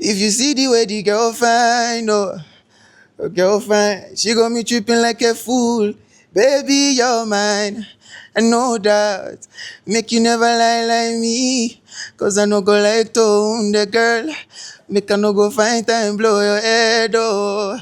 If you see the way the girl fine, oh, girl fine, she got me tripping like a fool. Baby, you're mine, and no doubt. Make you never lie like me, cause I no go like to own the girl. Make I no go find time, blow your head, oh.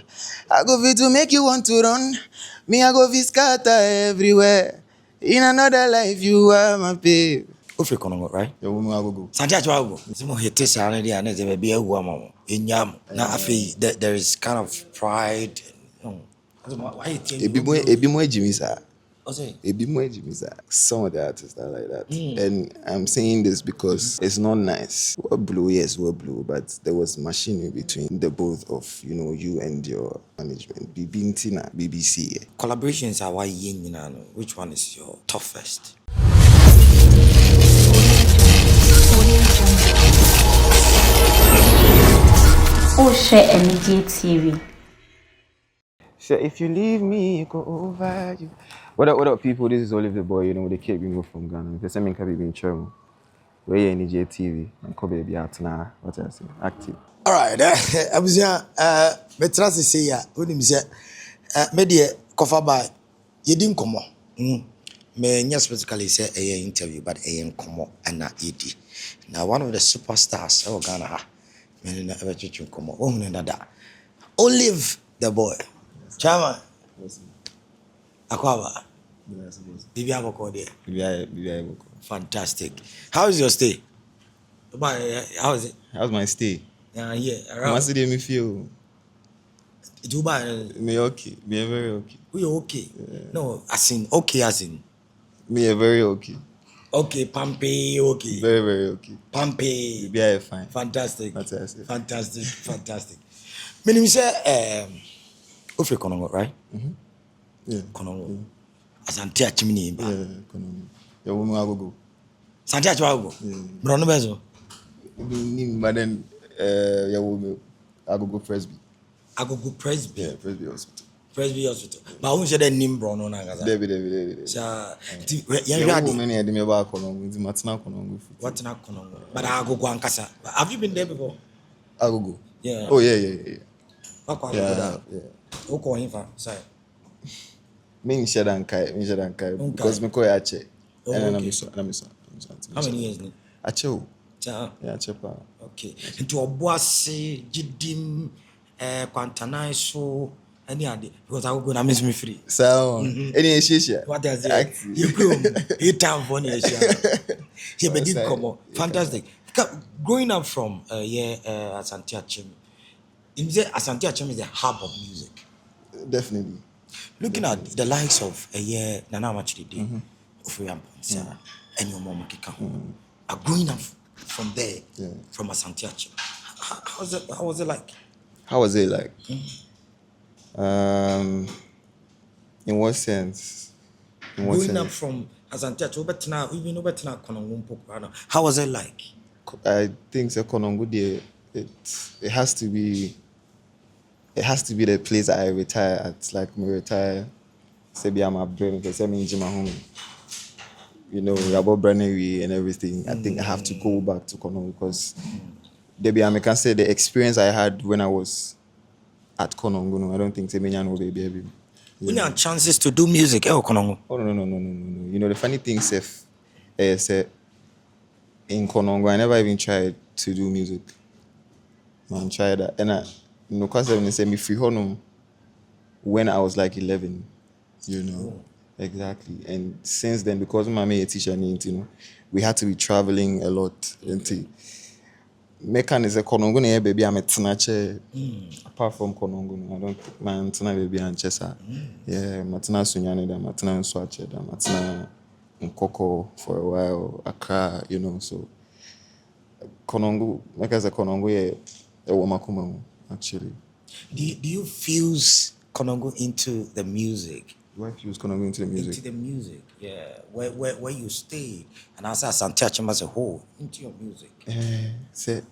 I go fit to make you want to run. Me, I go fit scatter everywhere. In another life, you are my babe. Ofe Konongo, right? Your woman, I go. Santia Chwago. Simo hete sana dia na zebe bia huama. Inyam. Na afi there is kind of pride. Why you think? Ebi mo ejimi sa. Ose. Ebi mo ejimi sa. Some of the artists are like that. And I'm saying this because it's not nice. We're blue, yes, we're blue, but there was machinery between the both of, you and your management. Bibintina, BBC. Collaborations are why yin. Which one is your toughest? Share Anigyie TV. So if you leave me, go over you. What up, people? This is OlivetheBoy, the kid we moved from Ghana. The same can be in Chemo. We're Anigyie TV. And Kobe be out now. What else? Active. All right. I was here. Betra se say ya. Unim say. Media cover by. You didn't come on. Me not specifically say a interview, but a come on and not ed. Now one of the superstars of Ghana. Me never teach you come on. OlivetheBoy. Chama. Akwaba. Bibi aboko there. Bibi aboko. Fantastic. How is your stay? How is it? How's my stay? Yeah. Around. Me feel. Dubai. Me okay. Me very okay. We okay. Yeah. No, as in okay, as in. Me very okay. Okay, Pampe, okay. Very, very okay. Pampe. Bibi fine. Fantastic. Fantastic. Me say Ofe Konongo, right? Yeah. Konongo. Asante achimini ba. Yeah, Konongo. Your woman I go. Asante achwago. Brono bezo. But then your woman I go Presby. I go Presby. Yeah, Presby Hospital. Presby Hospital. But who said the name Brono na gaza? David. Sa your woman here me ba Konongo. It's Matina Konongo. What na Konongo? But I go ankasa. Have you been there before? I go. Yeah. Oh yeah. Yeah. Oko hinfa, sorry. Me share kai because me koy ache. And I'm so. How many years ni? Ache. Yeah, ache pa. Okay. Into oboase jidim kwantanai so any ade because I go na miss me free. So, any issue? What does it? You go. You time for any issue. Here be did come on. Fantastic. Growing up from Asante Achim. Asante Achim is the hub of music. Definitely. Looking at the likes of Nana Machidi, Ofriam Ponsa, and your mom Kika, are growing up from there, from Asante Achim. How was it like? How was it like? In what sense? Growing up from Asante Achim, even Obetina Konongo, how was it like? I think Konongo there, it has to be. It has to be the place I retire at. Like me retire, say be I'm a brain because I'm in my home. About Brannery and everything. I think I have to go back to Konongo because I can say the experience I had when I was at Konongo. No, I don't think Semenya will be able. When you had chances to do music, Konongo. Oh no. The funny thing is, in Konongo, I never even tried to do music. Man, tried that, and because they say me free home when I was like 11, exactly. And since then, because my mate teacher we had to be traveling a lot. Mekan is a Konongo ne baby I'm a tinache. Apart from Konongo, I don't think my tina baby and Chesa. Yeah, Matina Sunyane, Matina Swache, Matina Nkoko for a while, Accra, so Konongo, like as a Konongo, a woman actually. Do you fuse Konongo into the music? Do I fuse Konongo into the music? Into the music, yeah. Where you stay, and as Asante Achim as a whole, into your music. Say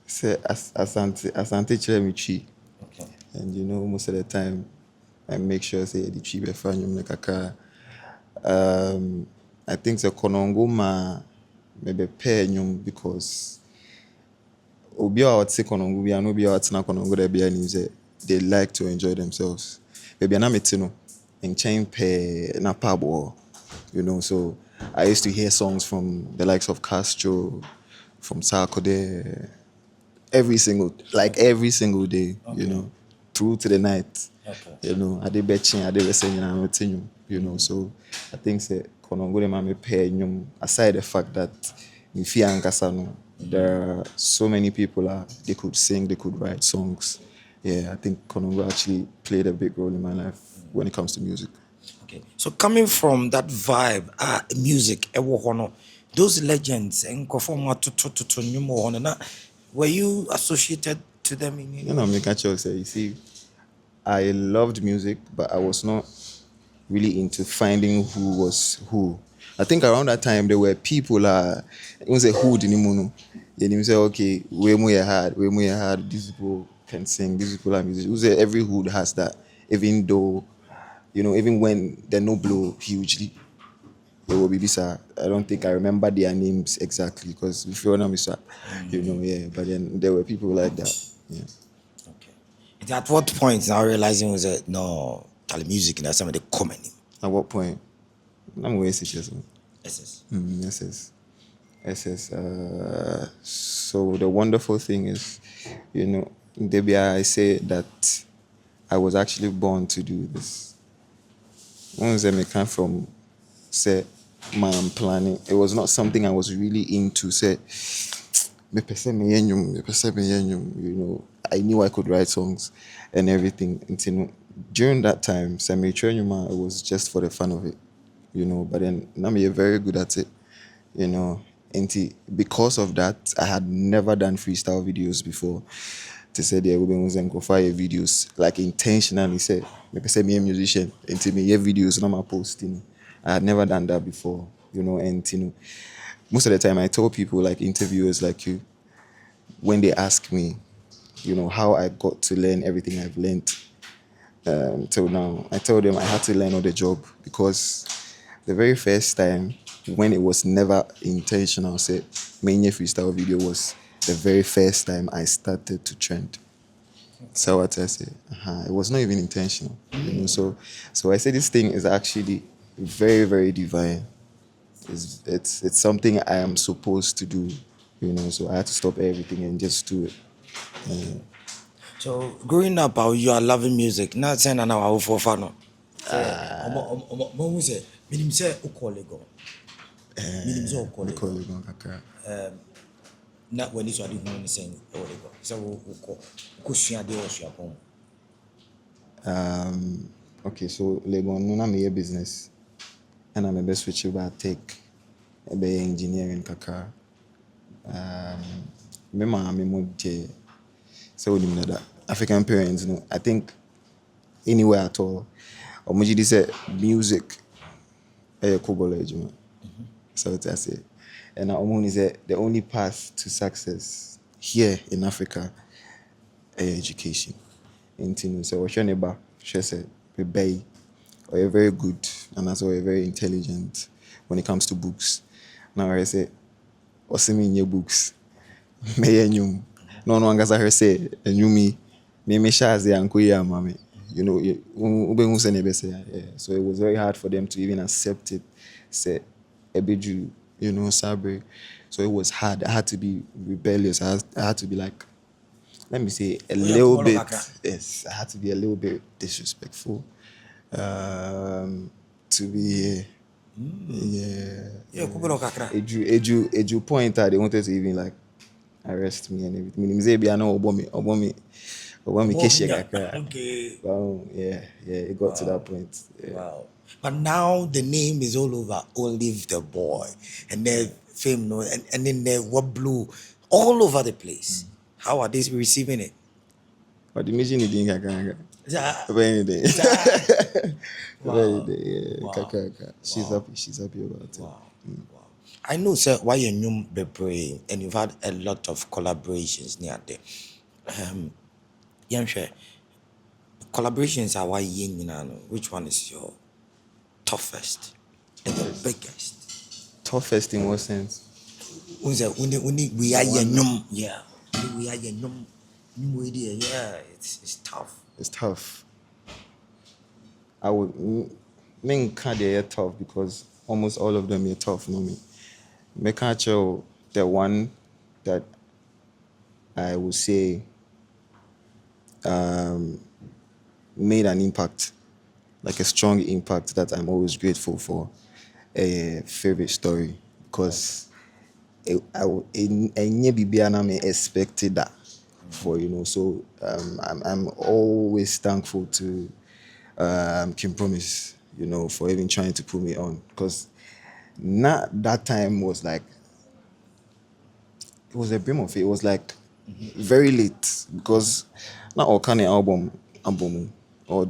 Asante Chiremichi. Okay. And most of the time, I make sure say the tree be fine. Like I think the Konongo maybe pay because obi a ɔte Konongo bi ano obi a ɔte na Konongo da bi ani sɛ they like to enjoy themselves. Baby na mete no nkyɛn pɛɛ na pub wɔ, you know, so I used to hear songs from the likes of Castro, from Sarkodie, every single day, you know, through to the night. You know, I did betching, I did listening, I'm you, you know, so I think say Konongo dem me pay nyum aside the fact that in Fiankasa no, there are so many people they could sing, they could write songs. Yeah, I think Konongo actually played a big role in my life when it comes to music. Okay. So coming from that vibe, music, those legends, were you associated to them in You know, make a choice. You see, I loved music, but I was not really into finding who was who. I think around that time there were people it was a hood in Imuno. And you say, okay, we hard, these people can sing, these people are musicians. Every hood has that, even though, you know, even when they no blow hugely. They will be bisa. I don't think I remember their names exactly because if you're not Mr. You know, yeah. But then there were people like that. Yeah. Okay. At what point now realizing was that no, tell music and some of the common. At what point? I'm going to say SS. SS. So the wonderful thing is, you know, Debia, I say that I was actually born to do this. Once I come from, say, my planning, it was not something I was really into. Say, you know, I knew I could write songs and everything. Until during that time, it was just for the fun of it, you know. But then now I'm very good at it, you know. And because of that, I had never done freestyle videos before. To say there was fire videos like intentionally say me a musician and me videos and I'm posting. I had never done that before, you know. And you know, most of the time I tell people like interviewers like you, when they ask me, you know, how I got to learn everything I've learned till now, I tell them I had to learn on the job because the very first time when it was never intentional, say main freestyle video was the very first time I started to trend. So what I say, it was not even intentional, you know. So I say this thing is actually very, very divine. It's something I am supposed to do, you know. So I had to stop everything and just do it. So growing up, you are loving music. Not saying now for fun. Not when it's already going to sing. So, Okay, so Legon, no, I'm a business, and I'm a best switch about tech, be engineering kaka. Me mo je. So we know that African parents, you know, I think anywhere at all, or muji say music, so I say, and Omuni is the only path to success here in Africa, education. And so what's your neighbor? She said, "Be or you're very good, and also you're very intelligent when it comes to books." Now I say, "What's in your books?" Me and no angasa her say, and you me shazi and ya mami. You know, so it was very hard for them to even accept it. Say, Ebeju, you know, Sabre. So it was hard. I had to be rebellious. I had to be like, let me say, a little bit. Yes, I had to be a little bit disrespectful. To be, yeah. Eju point they wanted to even like arrest me and everything. Maybe I know Obomi okay. Wow, yeah, it got to that point. Yeah. Wow. But now the name is all over. OlivetheBoy, and the fame, no, and then the what blue all over the place. How are they receiving it? But the mission is doing kaka. She's happy about it. Wow. Wow. I know, sir, why you knew be praying, and you've had a lot of collaborations near there. Collaborations are why which one is your toughest and the biggest? Toughest in what sense? We are yeah. we are young. Yeah, it's tough. It's tough. I would mean kind of tough because almost all of them are tough. No me. Make the one that I would say made an impact, like a strong impact that I'm always grateful for. A favorite story because any bibiana may expected that for so I'm always thankful to Kim Promise for even trying to put me on because not that time was like it was a brim of it. It was like very late because not all kind of album or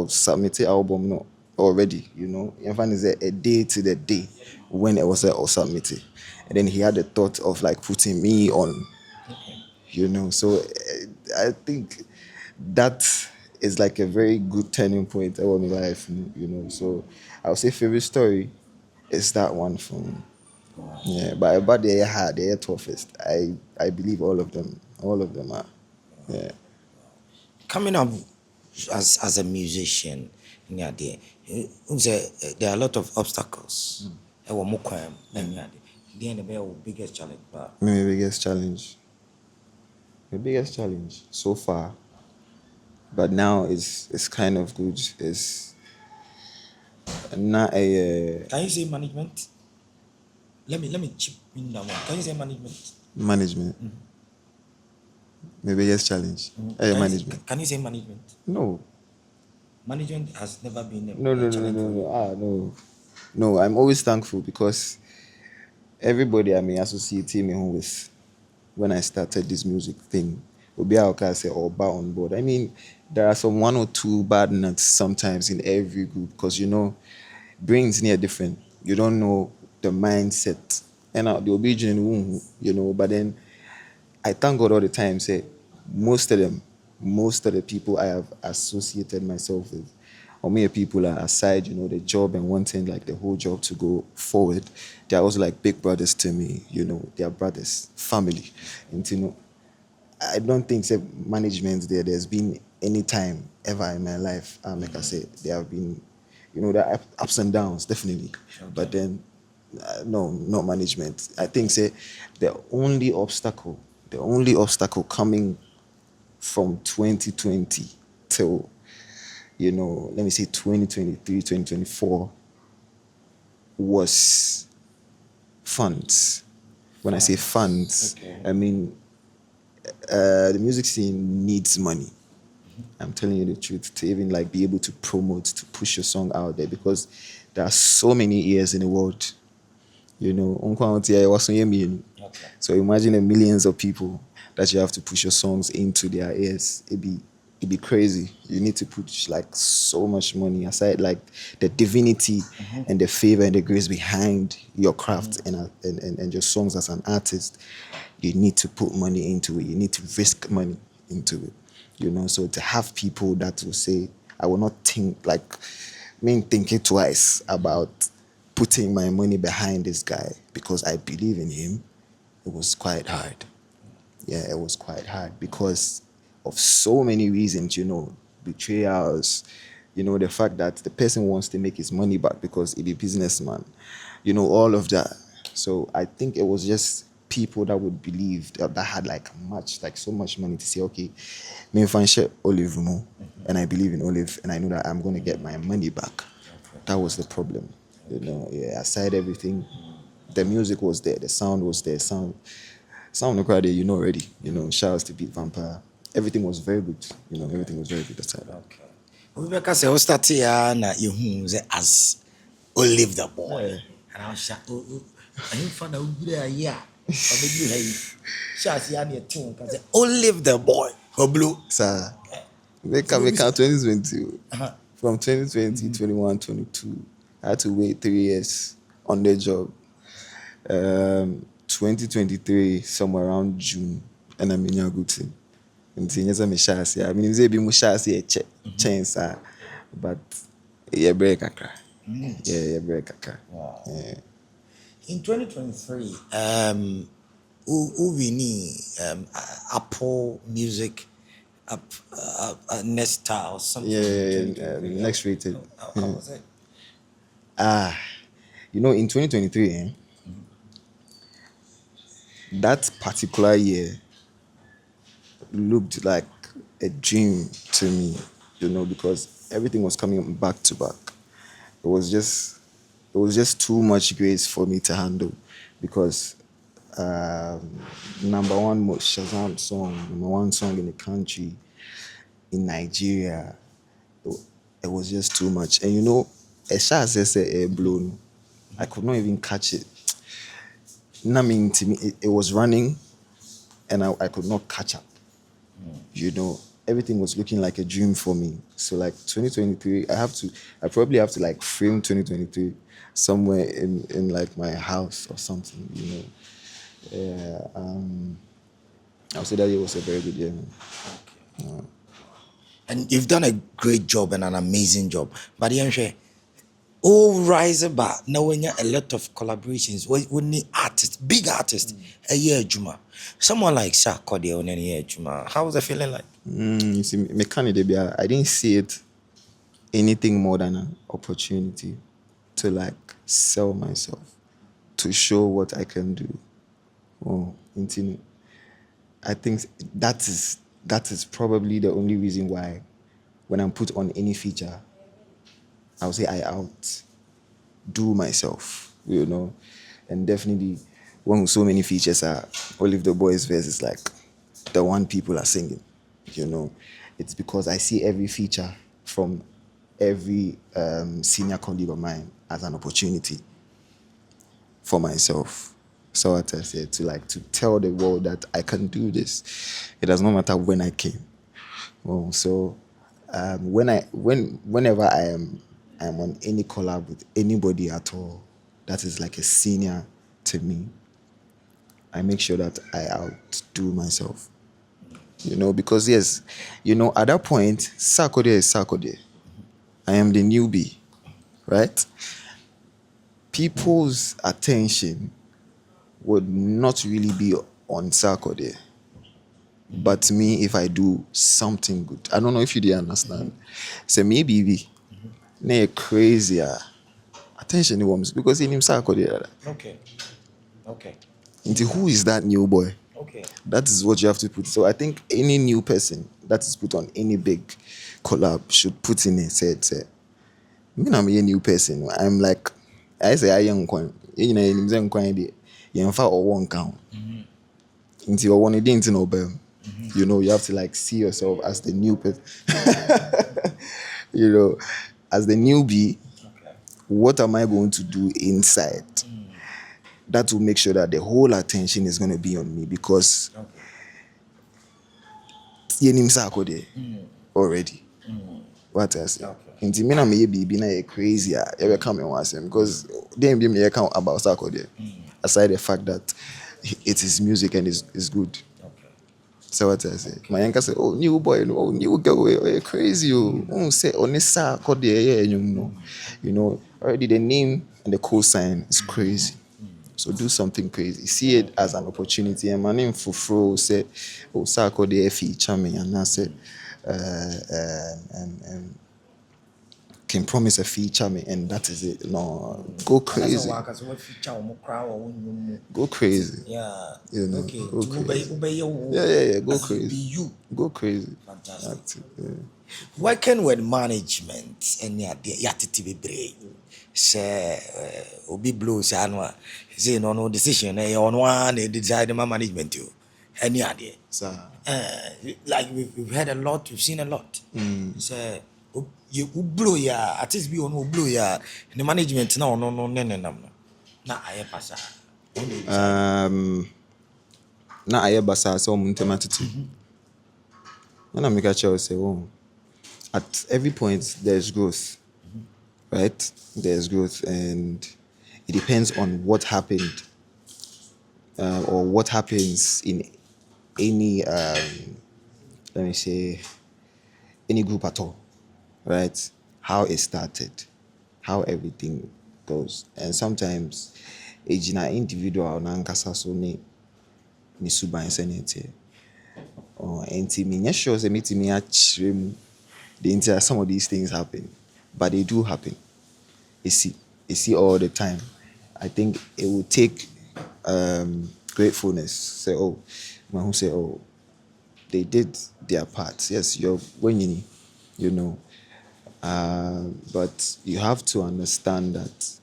submitted album no already. In fact, is a day to the day when it was all submitted, and then he had the thought of like putting me on. So I think that is like a very good turning point in my life. So I would say favorite story is that one for me. Yeah, but they are toughest. I believe all of them are. Yeah. Coming up as a musician, yeah, there are a lot of obstacles. The biggest challenge, but My biggest challenge so far, but now it's kind of good. It's not a can you say management? Let me chip in that one. Can you say management? management. My biggest challenge. Management. Can you say management? No. Management has never been a No. challenge for you. No. No, I'm always thankful because everybody I mean associating me with when I started this music thing. Obi Aoka say or bar on board. I mean, there are some one or two bad nuts sometimes in every group because brains near different. You don't know the mindset. And the obedient, but then I thank God all the time, say most of the people I have associated myself with, or many people are aside, the job and wanting like the whole job to go forward. They are also like big brothers to me, they are brothers, family. And I don't think say management there's been any time ever in my life, like I said, there have been, there are ups and downs, definitely. Okay. But then no, not management. I think say the only obstacle coming from 2020 till let me say 2023, 2024 was funds. When I say funds, Okay. I mean the music scene needs money. I'm telling you the truth, to even like be able to promote, to push your song out there, because there are so many ears in the world. Okay. So imagine the millions of people that you have to push your songs into their ears. It'd be crazy. You need to put like so much money aside, like the divinity and the favor and the grace behind your craft and your songs as an artist. You need to put money into it. You need to risk money into it. So to have people that will say, I will not think thinking twice about putting my money behind this guy because I believe in him, it was quite hard. Yeah, it was quite hard because of so many reasons, betrayals, the fact that the person wants to make his money back because he's a businessman, all of that. So I think it was just people that would believe that had like so much money to say, okay, me find share Olive more, and I believe in Olive, and I know that I'm going to get my money back. That was the problem, Yeah, aside everything, the music was there, the sound was there, sound crowd there, already. Shouts to Beat Vampire. Everything was very good. Everything was very good that time. Okay. Rebecca say, "O start here na you say as Olive the boy." Yeah. And I was like, "Oh, I ain't found out good idea." But maybe hey, shots here near two. Cause say Olive the boy, her blue. Sir, make 2020. From 2020, 21, 22. I had to wait 3 years on the job. 2023, somewhere around June, and I'm in Yaguti. Nti nyeza me shasi. I mean, be mu shasi chance, but yeah, break kakra. Yeah, break kakra. Wow. Yeah. In 2023, who we need Apple Music Nesta or something. Next rated. How was it? You know, in 2023, that particular year looked like a dream to me, you know, because everything was coming back to back. It was just too much grace for me to handle because number one most Shazam song, number one song in the country, in Nigeria, it was just too much. And you know, a shot says air blown. I could not even catch it. I mean, to me, it was running, and I could not catch up. You know, everything was looking like a dream for me. So like 2023, I probably have to like frame 2023 somewhere in like my house or something. You know, I would say that year was a very good year. Man. And you've done a great job and an amazing job. But oh, rise about knowing a lot of collaborations. We need artists, big artists, a year Juma. Someone like Sarkodie on any year Juma. How was the feeling like? You see, I didn't see it anything more than an opportunity to like sell myself, to show what I can do. Oh, I think that is probably the only reason why when I'm put on any feature, I would say I outdo myself, you know. And definitely when so many features are OlivetheBoy's verse is like the one people are singing, you know. It's because I see every feature from every senior colleague of mine as an opportunity for myself. So what I said, to tell the world that I can do this. It does not matter when I came. Well, so whenever I am on any collab with anybody at all that is like a senior to me, I make sure that I outdo myself. You know, because yes, you know, at that point, Sarkodie is Sarkodie. I am the newbie, right? People's attention would not really be on Sarkodie. But me, if I do something good, I don't know if you did understand. So maybe na crazy attention he wants because in him Sarkodie. Okay. Into who is that new boy? Okay. That is what you have to put. So I think any new person that is put on any big collab should put in it. Say, me I'm a new person. I'm like, I say I young coin. You know, in them coin the you or one count. Into your one didn't know them. You know, you have to like see yourself as the new person. You know, as the newbie, what am I going to do inside? That will make sure that the whole attention is going to be on me because yenim Sarkodie already. What I say? Inti me na me be na crazy ever come and watch him because then be me account about Sarkodie. Aside the fact that it is music and it's good. So what I say? My uncle say, "Oh, new boy, oh, new girl, oh, crazy, oh, say Onisa Kodie, you know, already the name and the cosign is crazy. So do something crazy. See it as an opportunity. And my name Fufro said, "Oh, Sarkodie feature me," and I said, and can promise a feature me, and that is it. No, go crazy. Go crazy. Yeah. You know, Okay. go crazy. Yeah. Go crazy. Go crazy. Fantastic. Working with management and yatiti be say obi blow say anwa say no decision on one they decide my management you any idea. Sir. Like we've heard a lot, we've seen a lot. Say you blow ya at least be on blow ya the management no na aye pasa. Na aye basa so muntematiti. When I make a choice say, oh, at every point there's growth. Right? There's growth and it depends on what happened or what happens in any let me say any group at all, right? How it started, how everything goes. And sometimes ejina individual na nkasa so ne ne suban sɛnea ɛteɛ. Nti menyɛ sure sɛ mɛtumi akyerɛ mu the entire some of these things happen, but they do happen. You see all the time. I think it will take gratefulness. Say, oh, man who say, oh, they did their part. Yes, you're winning, you know. But you have to understand that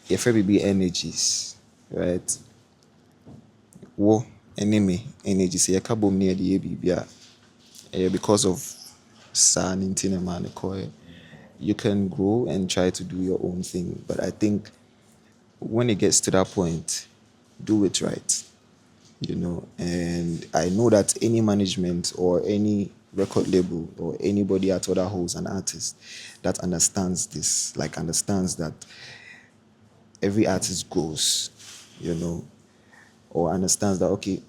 if be energies, right? War enemy energy say yakabom near the ABBA because of sun in man you can grow and try to do your own thing. But I think when it gets to that point, do it right. You know, and I know that any management or any record label or anybody at other holds an artist that understands this, like understands that every artist goes, you know, or understands that okay,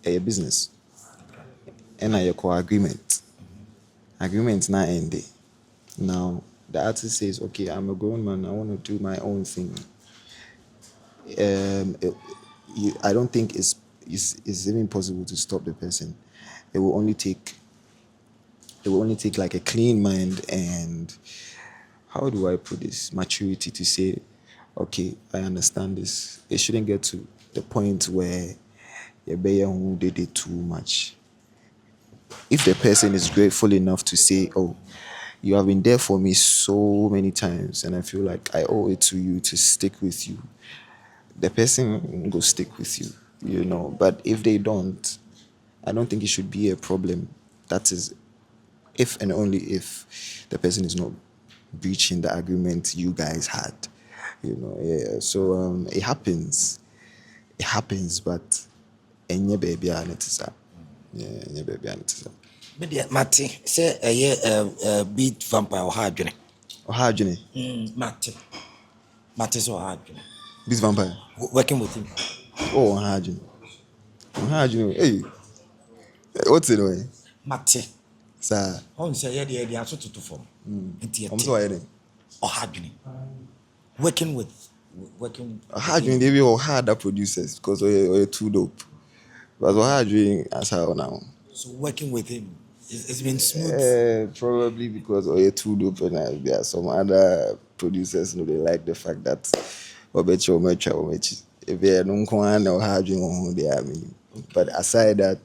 a business and a co-agreement. Agreement not ending. Now the artist says, okay, I'm a grown man, I want to do my own thing. I don't think it's even possible to stop the person. It will only take like a clean mind and, how do I put this, maturity to say, okay, I understand this. It shouldn't get to the point where you did it too much. If the person is grateful enough to say, oh, you have been there for me so many times and I feel like I owe it to you to stick with you, the person will stick with you, you know. But if they don't, I don't think it should be a problem. That is if and only if the person is not breaching the agreement you guys had, you know. Yeah. So it happens, but any baby and it is any baby and it is Media Mate say a beat vampire or hard journey. Mate so hard journey. Beat vampire. Working with him. Oh, hard journey. Hey, what's it doing? Mate. Sir. On say the answer to form. I'm so hard. Or hard journey. Working. Hard journey. They be all harder producers because we're too dope. But hard journey as how now. So working with him, it's been smooth. Probably because we're too dope, and there are some other producers who they like the fact that if they don't come or hard journey, they are mean. But aside that,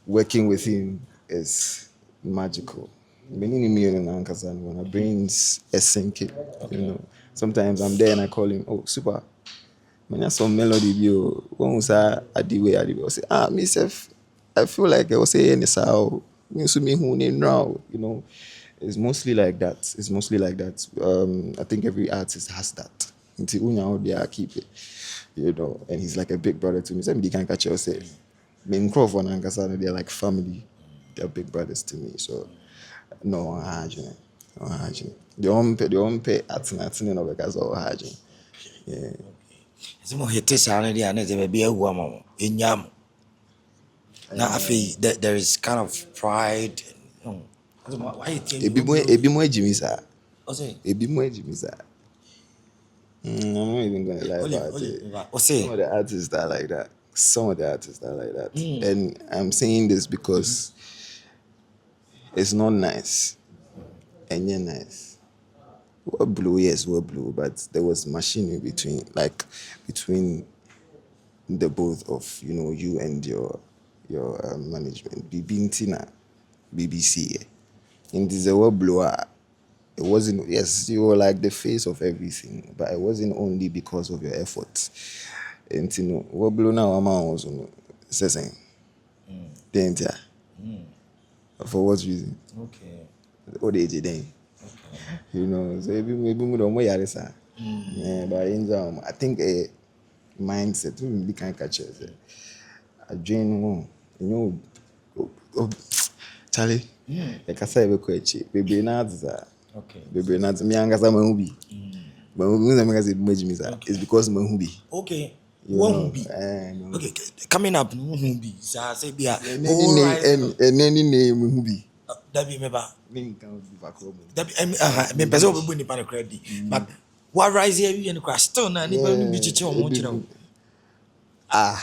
working with him is magical. Many million when my brain's a sinking, you know. Sometimes I'm there and I call him, oh, super. When I saw melody, you was I say, myself, I feel like I was saying this how me who now, you know. It's mostly like that. I think every artist has that. Until unya there, keep it, you know. And he's like a big brother to me. Somebody can catch yourself. Me Crawford and Ankasano, they're like family. They're big brothers to me. So no hygiene. The own pay at nothing of because of hygiene. Yeah. Some of his already and there may be a woman in Yam. Now I feel that there is kind of pride. Why a bit more Jimmy, sir. A bit more Jimmy, sir. I'm not even going to lie about it. Some of the artists are like that. And I'm saying this because it's not nice. And you're nice. We're blue, but there was machinery between the both of, you know, you and your management. BBC. In this word blower, it wasn't, yes, you were like the face of everything, but it wasn't only because of your efforts. And you know, what blow now was saying. Didn't ya? For what reason? Okay. What age then? You know, so maybe we don't know yarisa. Yeah, but I think a mindset we can catch it. A dream, you know, Charlie. Like I said, baby nads. Okay. Baby nads. Me angasa mahubi. Mahubi na mega zid meji misa. It's because mahubi. Okay. Mahubi. Okay. Coming up, mahubi. So I say, be any name mahubi. That be member. Me can't be back home. That be me person will be in the credit. But what rise here you in the class? Still na ni be chichi o mo chira. Ah.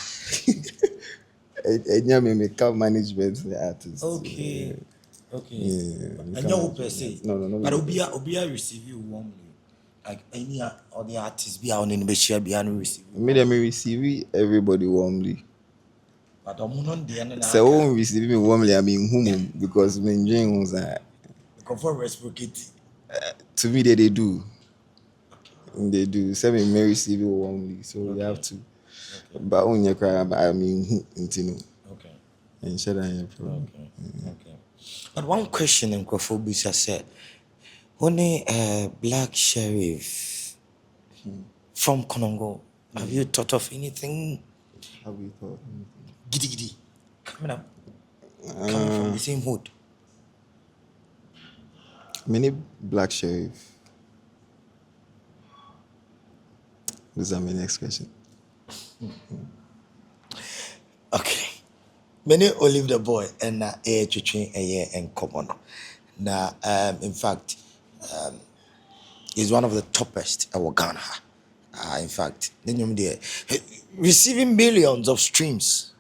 And yeah, me account management the artist. Okay. Okay. Yeah. And you per se. No. But Obia receive you warmly. Like any other artists be on in the share be and receive. Me them receive everybody warmly. But on the end So won't receive me warmly. I mean, whom because me enjoying was conform reciprocate. to me they do. They do. So me may receive it warmly. So you have to. But on your cry, I mean, you Okay. and shut down your problem. Okay. But one question in Kophobia said, only Black Sheriff from Konongo. Have you thought of anything? Have we thought? Giddy giddy. Coming from the same hood. Many Black Sheriff. This is my next question. Okay. Many OlivetheBoy and a chiching a year and common. Now, in fact, is one of the toppest our Ghana. In fact, then you're there receiving millions of streams.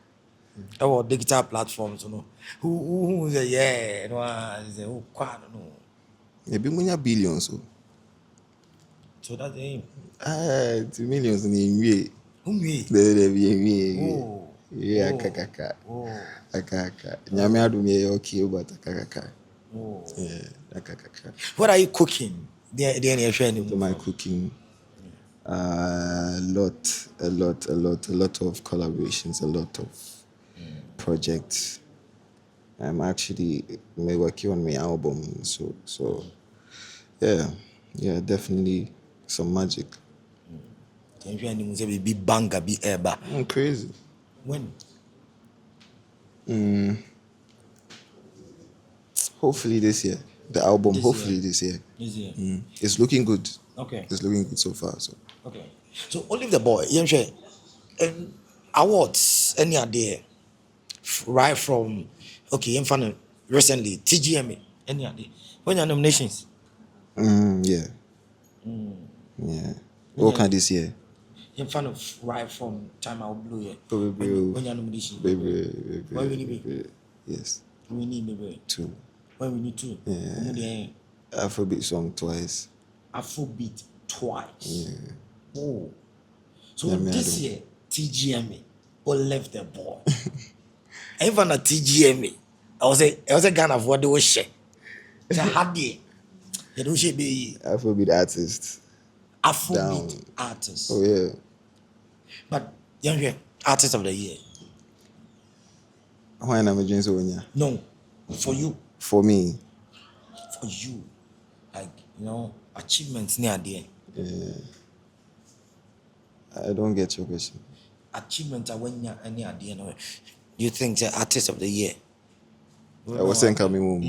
Our digital platforms, you know. Who say yeah, no, say oh, quite no. Maybe we billions. So that's the aim. To millions in the way. Oh. Yeah, Oh. kakaka. Oh. Akaka. Nyame adum ye okay but akaka. Oh. Yeah, akaka. What are you cooking? To my cooking. A lot of collaborations, a lot of projects. I'm actually working on my album, so yeah, definitely some magic. Be banga be eba. Crazy. When? Hopefully this year. The album, This hopefully year. this year. This year. It's looking good. Okay. It's looking good so far. So Okay. So OlivetheBoy, awards any idea right from recently TGMA any idea when your nominations yeah. What kind this year? in front of right from time I blew here Probably when your nomination when we need baby. Yes. we need maybe 2. when we need 2 Yeah. Afrobeat song twice. Afrobeat twice. Yeah. Oh. So Yeah, this year TGMA OlivetheBoy. Even at TGMA, I was a Ghana of what they were share. It's a hard day. You don't share be Afrobeat artist. Afrobeat artist. Oh yeah. But young artist of the year. Why am I doing so? No, for you. For me. For you. Like, achievements near there. I don't get your question. Achievements are when you're any idea. You think the artist of the year? I was saying coming home.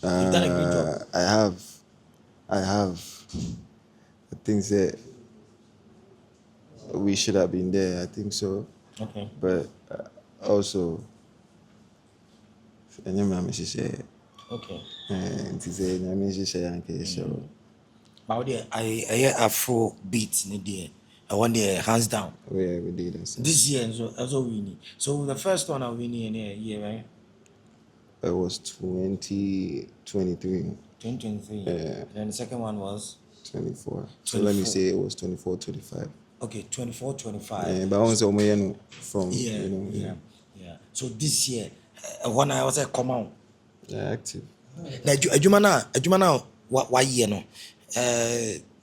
You've done a great job. I have. I think that we should have been there. I think so. Okay. But also, and Okay. and to say, so. But I Afro beats in the I want the hands down. Yeah, we did that. This year, so we need. So the first one I win in a year, right? It was 2023. 2023. Yeah. Then the second one was 24. So let me say it was 24, 25. okay, 24, 25. Yeah, but I was from Yeah. So this year, when I was come out. Yeah, active. Now, Ajumana, what year no?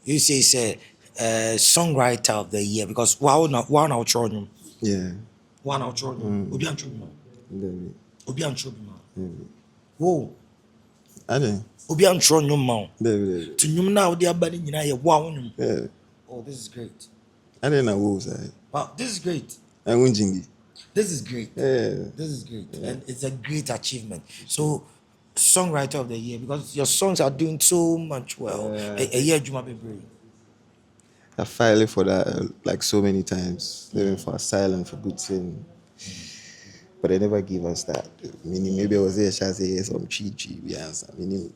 You say songwriter of the year because one out children. Yeah. One out children. Obi Maybe. Whoa. I didn't. Obi antro nyum ma. Maybe. To nyum na odi abani nyina ye wo awon. Yeah. Oh, this is great. I didn't know what was I. Wow, this is great. I went jingy. This is great. Yeah. This is great. Yeah. And it's a great achievement. So, songwriter of the year because your songs are doing so much well. A year Juma Bebre. I filed for that like so many times, even for asylum, for good thing. but they never give us that. Meaning maybe I was there, shall say some chi answer. Meaning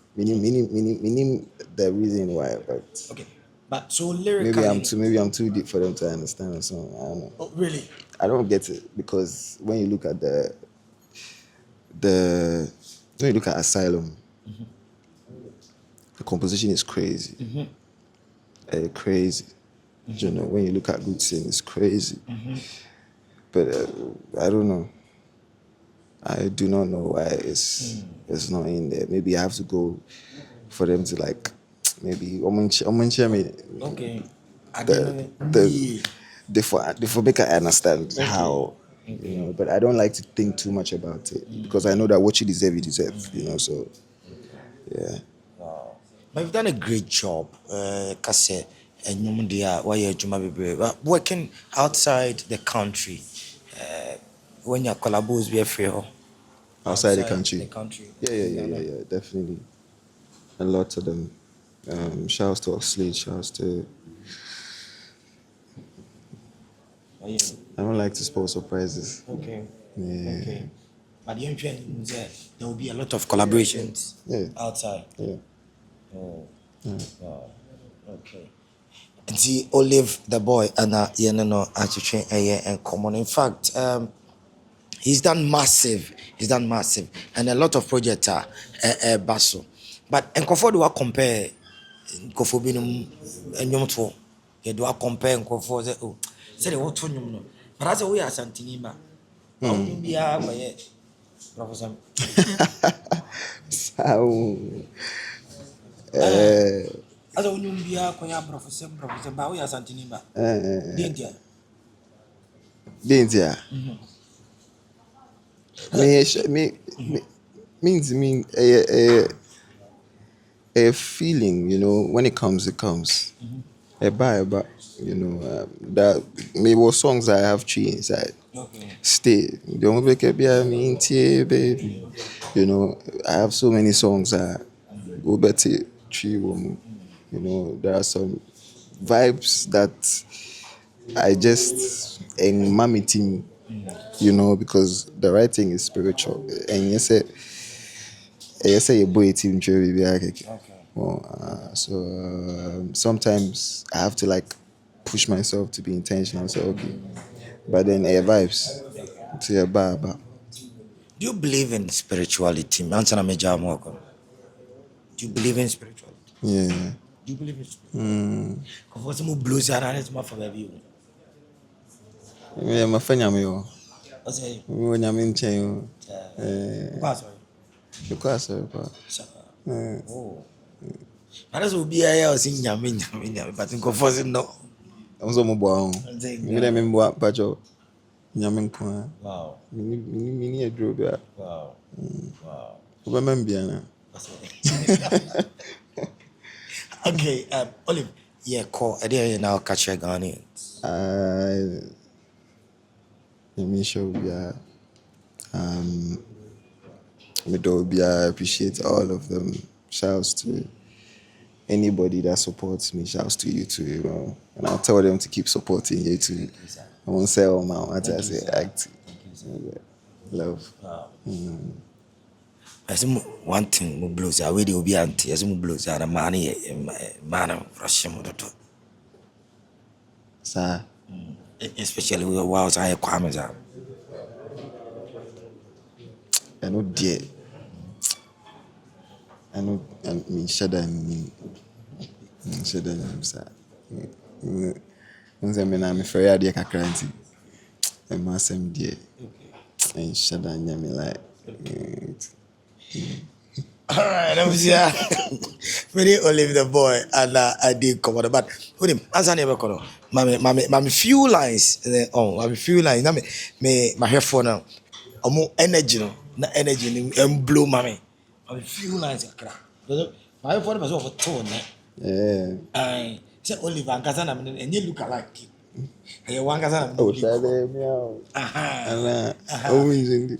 the reason why, but Okay. But so lyrically, maybe I'm too deep for them to understand or something. I don't know. oh, really? I don't get it because when you look at the when you look at Asylum, the composition is crazy. Crazy. You know, when you look at Good Sin, it's crazy. But I don't know. I do not know why it's not in there. Maybe I have to go for them to like maybe Okay. they for make I understand how, you know, but I don't like to think too much about it because I know that what you deserve, you know. So yeah. But you've done a great job, Kase, and working outside the country. When your collabos be free, Outside the country. Yeah. Yeah, definitely. A lot of them. Shouts to Oxlade, shouts to. I don't like to spoil surprises. Okay. Yeah. Okay. But the there will be a lot of collaborations outside. Yeah. Oh. Wow. Okay. The OlivetheBoy and Anigyie and common. In fact, he's done massive, and a lot of projects are basso. But Nkofo do I compare Nkofo binum enyomto. You do I compare Nkofo say oh say the what nyom no. But as we are Santinima. Only be a by Professor. So, As a woman be a Professor, but we are Santinima. Dindia. Dindia. Means a feeling, you know, when it comes, it comes. A buy, you know, that maybe songs I have tree inside. Okay. Stay. Don't wake up, yeah, me baby. You know, I have so many songs that go better tree woman. You know, there are some vibes that I just and mommy team, you know, because the writing is spiritual. And you say a boy team baby. Okay. Well, so sometimes I have to like push myself to be intentional. So okay, but then vibes to your bar. Do you believe in spirituality? Do you believe in spirituality? Yeah. Do you believe in spirituality? Because some blues are not for baby. Yeah, my friend, I'm What's it? when I'm in chain. Because Oh. That's will be a sing yamin, but in confusing no. I'm so mobile. You know, I'm what Pajo. Yamin, Wow. mini a drove. Yeah. Wow. Wow. Remember, Okay, Olive, yeah, call. I didn't now catch your Ghanaians. let me show you. I appreciate all of them. Shouts to anybody that supports me. Shouts to you too, you know. And I'll tell them to keep supporting you too. I won't say all my I say act. Love. I see one thing, mo blues. I really will be anti. I see mo blues. I am man, Russian. Sir. Especially while I am. I know dear. I know I mean shada me. Shada me sir. Unse me na me fere ade kakra nti. E ma sem dear. And shada nya me like. All right, let me see. Very OlivetheBoy and I did come on, but with him, as I never call him, few lines. Few lines. Now me my headphone now. More energy, no, na energy, and blow, mommy. Few lines. My headphone was over tone. Yeah. I said Oliver and Kazana, and you look alike. And you want Kazana. Oh, shada meow. Aha. Always in the.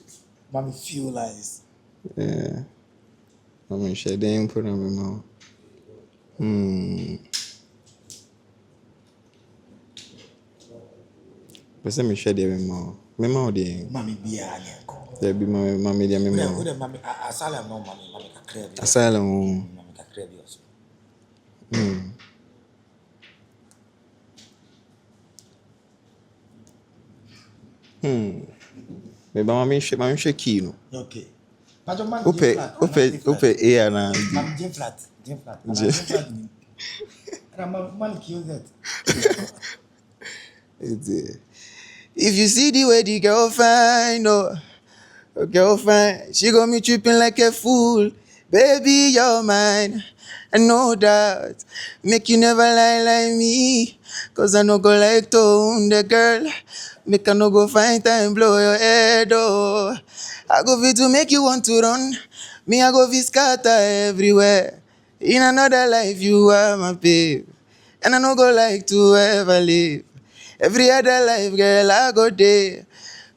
Mommy, few lines. Yeah. I'm shedding put on my mouth. But let me share them more. My mouth, Mommy, be a yanko. There be my media me Who more. the mommy asylum no mommy kakra bi. Asylum. Mommy kakra bi also. Me ba mami hwe key no. Okay. But man Ope A na. Man Jim flat. Jim flat. And man kill that. If you see the way the girl fine, oh, a girl fine, she got me tripping like a fool. Baby, you're mine, I know that. Make you never lie like me, cause I no go like to own the girl. Make I no go find time, blow your head, oh. I go fit to make you want to run. Me, I go fit scatter everywhere. In another life, you are my babe. And I no go like to ever live. Every other life, girl, I go there.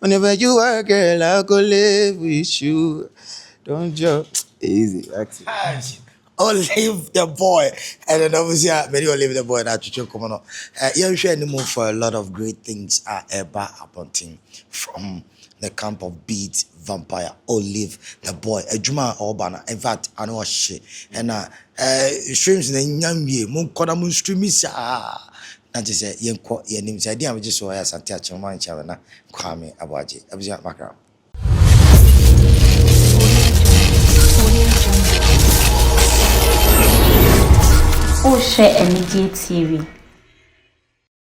Whenever you are, girl, I go live with you. Don't joke. Easy, that's it. Olive the boy, and then obviously many Olive the boy that you come on. You share any more for a lot of great things are ever appointing from the camp of Beat Vampire Olive the boy. A Juma Obana. In fact, I know shit. And streams in the Anigyie, Mon Kodamun streamis. And just say, your name said, I just saw us and touch your mind, Chavana, Kwame Abaji. I was at background. Anigyie TV.